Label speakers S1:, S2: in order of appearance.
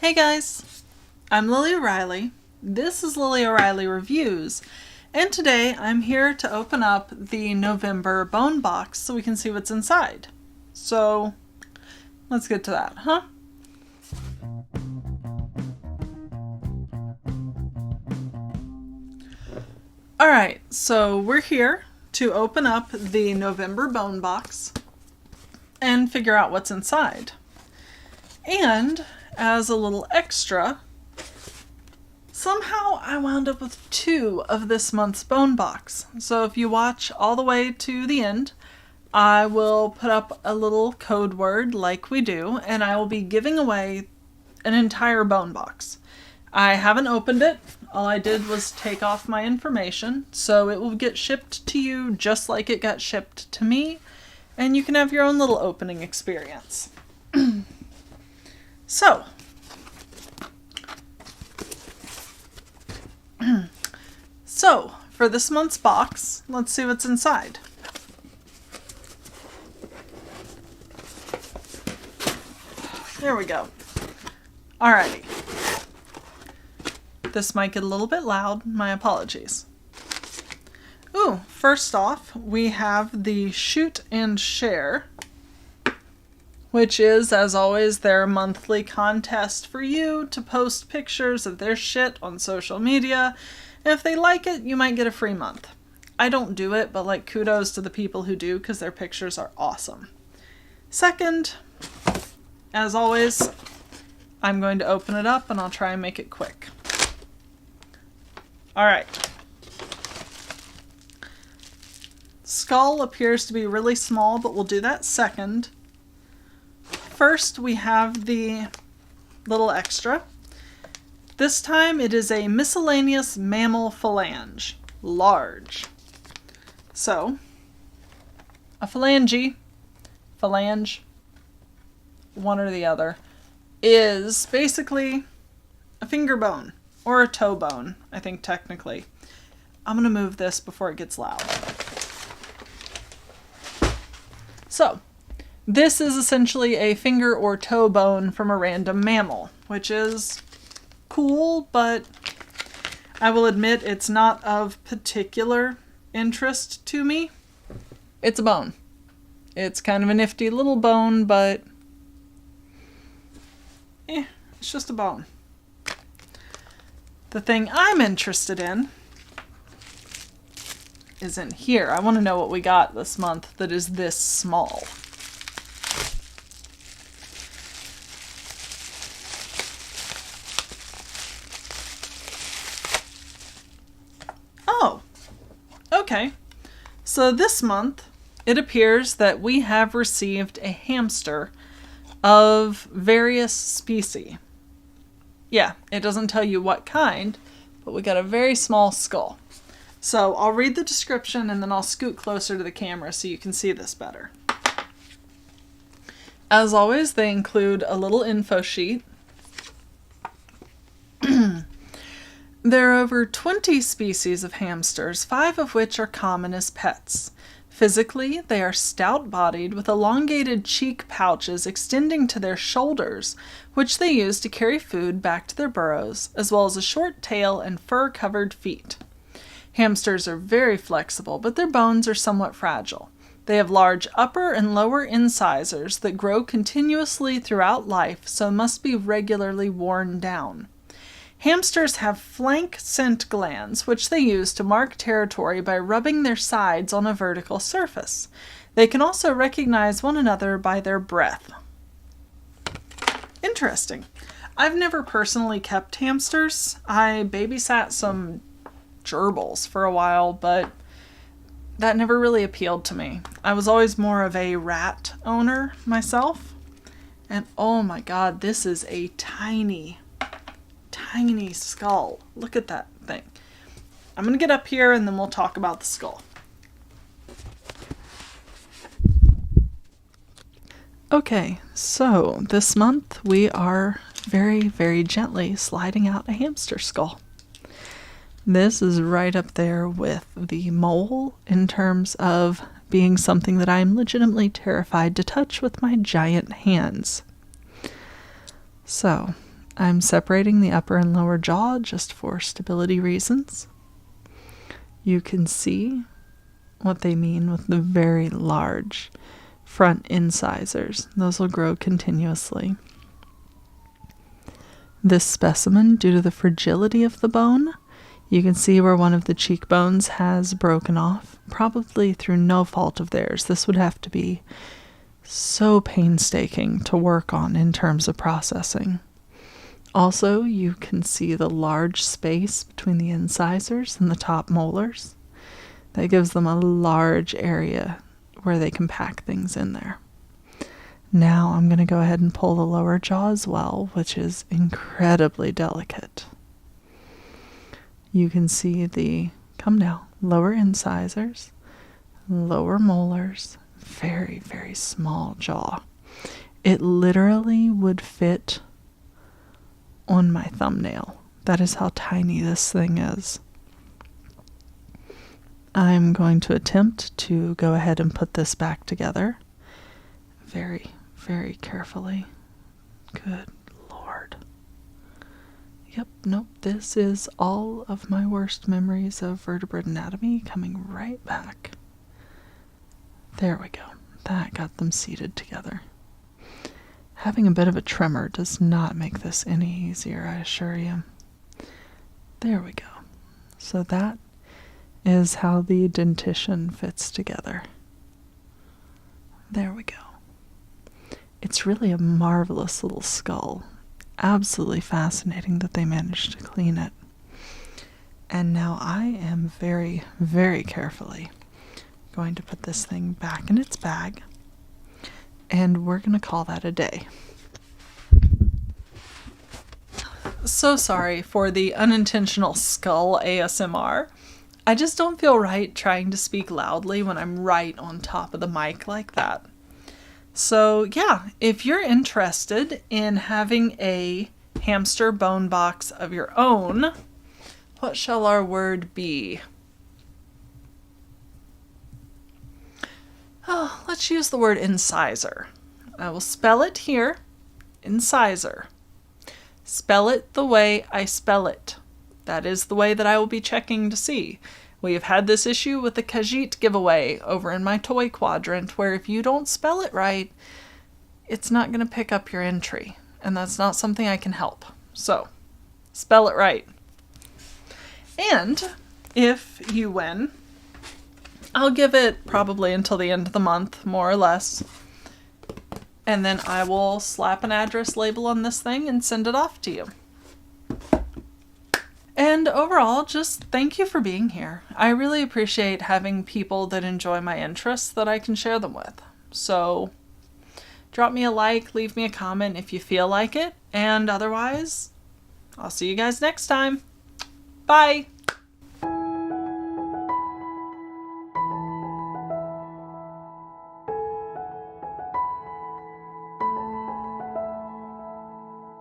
S1: Hey guys, I'm Lily O'Reilly. This is Lily O'Reilly Reviews, and today I'm here to open up the November BoneBox so we can see what's inside. So, let's get to that, huh? Alright, so we're here to open up the November BoneBox and figure out what's inside. And as a little extra, somehow I wound up with 2 of this month's BoneBox. So if you watch all the way to the end, I will put up a little code word like we do, and I will be giving away an entire BoneBox. I haven't opened it. All I did was take off my information, so it will get shipped to you just like it got shipped to me, and you can have your own little opening experience. So, for this month's box, let's see what's inside. There we go. Alrighty. This might get a little bit loud, my apologies. Ooh, first off, we have the Shoot and Share, which is, as always, their monthly contest for you to post pictures of their shit on social media. And if they like it, you might get a free month. I don't do it, but like kudos to the people who do because their pictures are awesome. Second, as always, I'm going to open it up and I'll try and make it quick. Alright. Skull appears to be really small, but we'll do that second. First, we have the little extra. This time it is a miscellaneous mammal phalange. Large. So, a phalange, one or the other, is basically a finger bone. Or a toe bone, I think technically. I'm going to move this before it gets loud. So, this is essentially a finger or toe bone from a random mammal, which is cool, but I will admit it's not of particular interest to me. It's a bone. It's kind of a nifty little bone, but it's just a bone. The thing I'm interested in is in here. I want to know what we got this month that is this small. Oh, okay. So this month, it appears that we have received a hamster of various species. Yeah, it doesn't tell you what kind, but we got a very small skull. So I'll read the description and then I'll scoot closer to the camera so you can see this better. As always, they include a little info sheet. There are over 20 species of hamsters, 5 of which are common as pets. Physically, they are stout-bodied with elongated cheek pouches extending to their shoulders, which they use to carry food back to their burrows, as well as a short tail and fur-covered feet. Hamsters are very flexible, but their bones are somewhat fragile. They have large upper and lower incisors that grow continuously throughout life, so must be regularly worn down. Hamsters have flank scent glands, which they use to mark territory by rubbing their sides on a vertical surface. They can also recognize one another by their breath. Interesting. I've never personally kept hamsters. I babysat some gerbils for a while, but that never really appealed to me. I was always more of a rat owner myself. And oh my god, this is a tiny skull. Look at that thing. I'm going to get up here and then we'll talk about the skull. Okay, so this month we are very, very gently sliding out a hamster skull. This is right up there with the mole in terms of being something that I'm legitimately terrified to touch with my giant hands. So, I'm separating the upper and lower jaw just for stability reasons. You can see what they mean with the very large front incisors. Those will grow continuously. This specimen, due to the fragility of the bone, you can see where one of the cheekbones has broken off, probably through no fault of theirs. This would have to be so painstaking to work on in terms of processing. Also, you can see the large space between the incisors and the top molars. That gives them a large area where they can pack things in there. Now I'm going to go ahead and pull the lower jaw as well, which is incredibly delicate. You can see the, come now, lower incisors, lower molars, very, very small jaw. It literally would fit on my thumbnail. That is how tiny this thing is. I'm going to attempt to go ahead and put this back together very, very carefully. Good Lord. Yep, nope, this is all of my worst memories of vertebrate anatomy coming right back. There we go. That got them seated together. Having a bit of a tremor does not make this any easier, I assure you. There we go. So that is how the dentition fits together. There we go. It's really a marvelous little skull. Absolutely fascinating that they managed to clean it. And now I am very, very carefully going to put this thing back in its bag, and we're going to call that a day. So sorry for the unintentional skull ASMR. I just don't feel right trying to speak loudly when I'm right on top of the mic like that. So yeah, if you're interested in having a hamster bone box of your own, what shall our word be? Oh, let's use the word incisor. I will spell it here, incisor. Spell it the way I spell it. That is the way that I will be checking to see. We have had this issue with the Khajiit giveaway over in my toy quadrant, where if you don't spell it right, it's not going to pick up your entry, and that's not something I can help. So, spell it right. And if you win, I'll give it probably until the end of the month, more or less. And then I will slap an address label on this thing and send it off to you. And overall, just thank you for being here. I really appreciate having people that enjoy my interests that I can share them with. So drop me a like, leave me a comment if you feel like it, and otherwise, I'll see you guys next time. Bye!